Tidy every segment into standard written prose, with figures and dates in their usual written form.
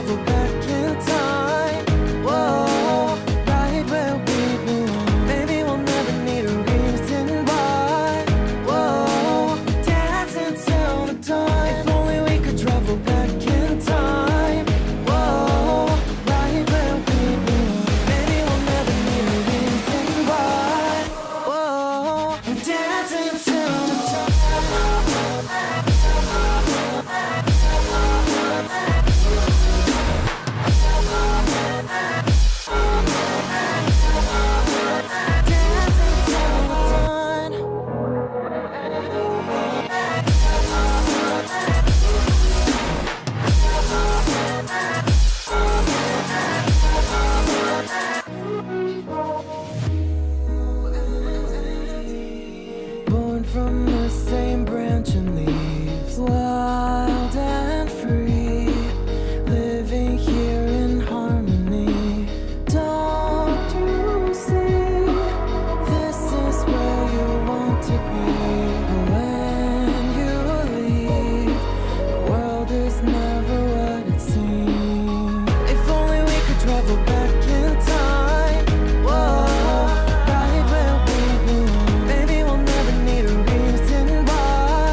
travel back in time. Whoa, right where we belong. Maybe we'll never need a reason why. Whoa, dancing till the dawn. If only we could travel back in time. Whoa, right where we belong. Maybe we'll never need a reason why. Whoa, dancing till the dawn. Born from the same branch and leaves, wild and free, living here in harmony. Don't you see? This is where you want to be. But when you leave, the world is never what it seems. If only we could travel back in time. Whoa, right where we belong. Maybe we'll never need a reason why.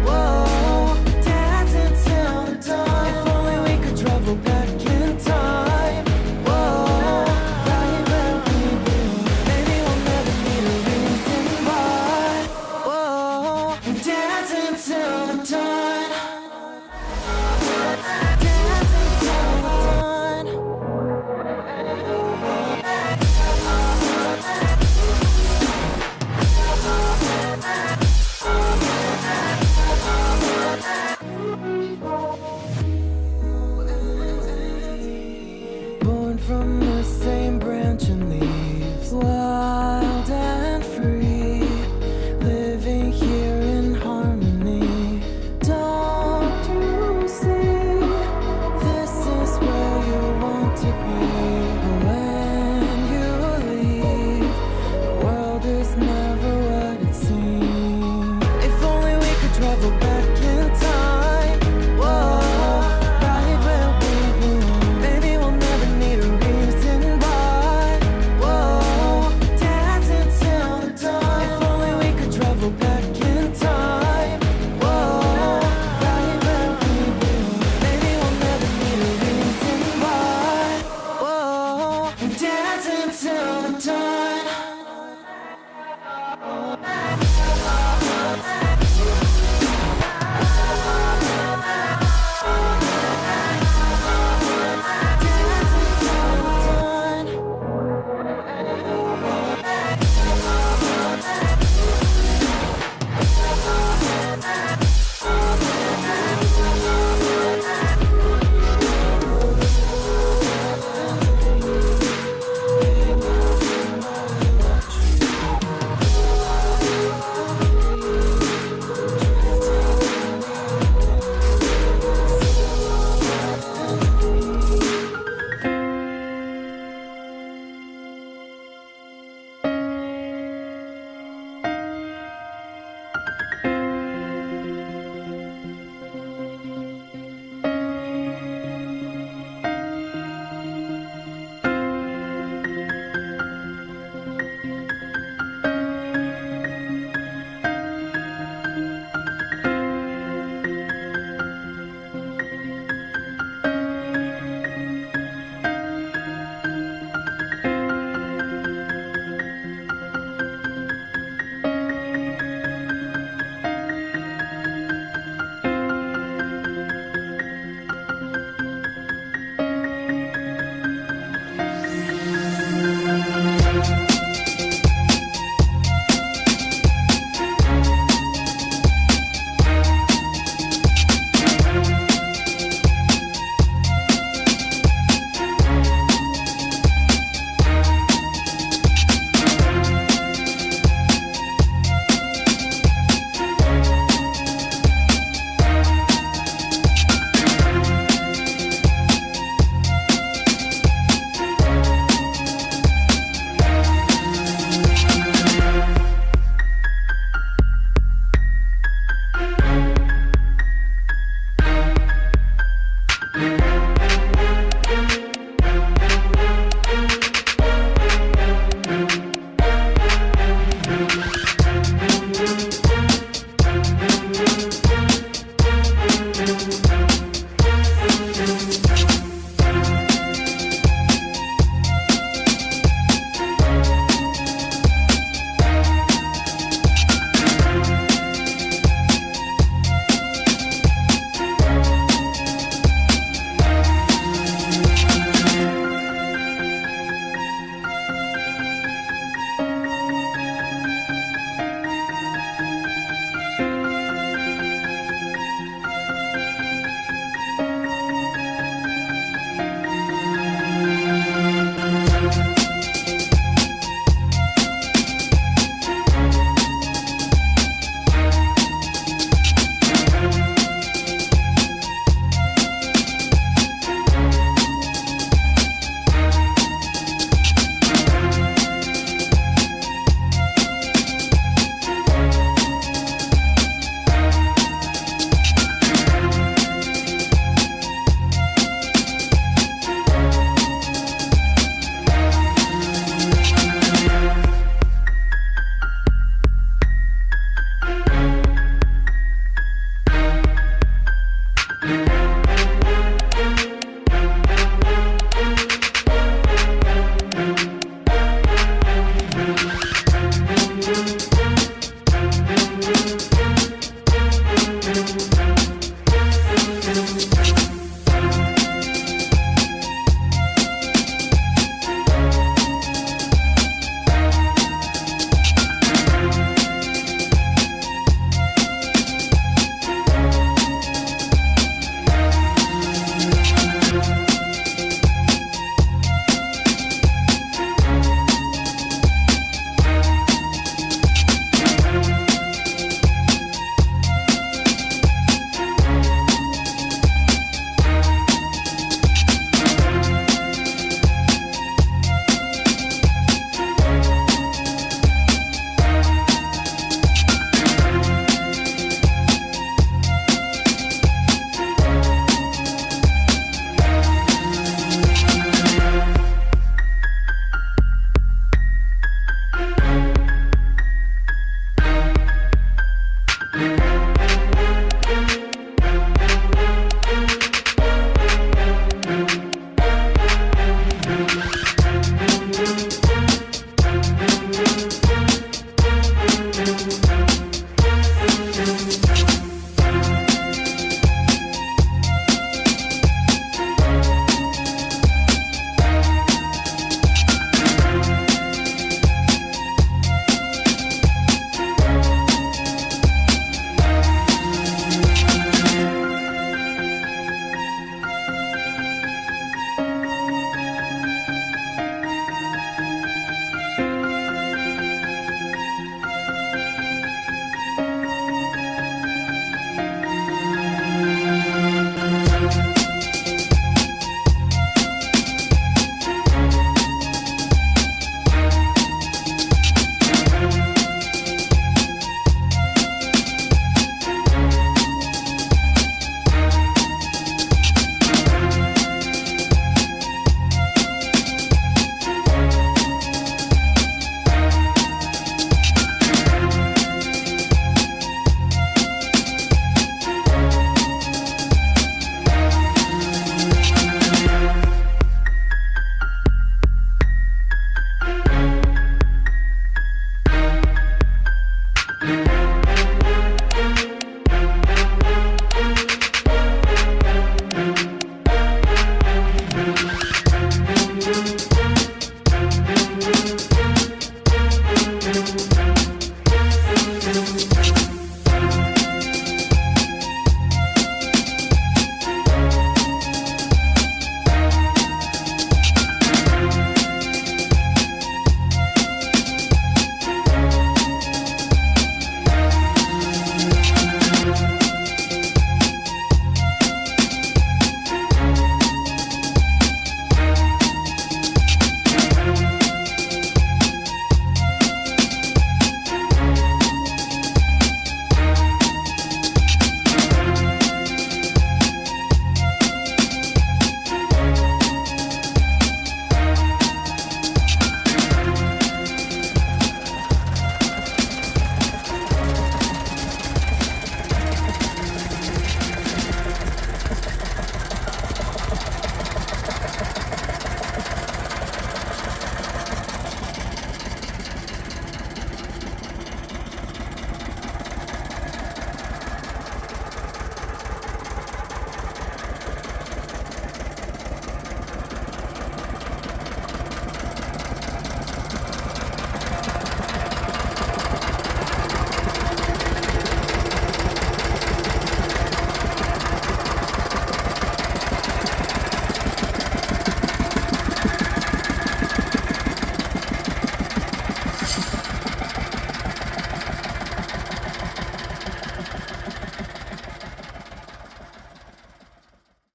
Whoa, dancing till the dawn. If only we could travel back in time. Whoa, right where we belong. Maybe we'll never need a reason why. Whoa, dancing till the dawn. Dancing till the dawn. Born from the same branch and leaves, wild and free, living here in harmony. Don't you see? This is where you want to be. But when you leave, the world is never what it seems. If only we could travel back in time. Whoa, right where we belong. Maybe we'll never need a reason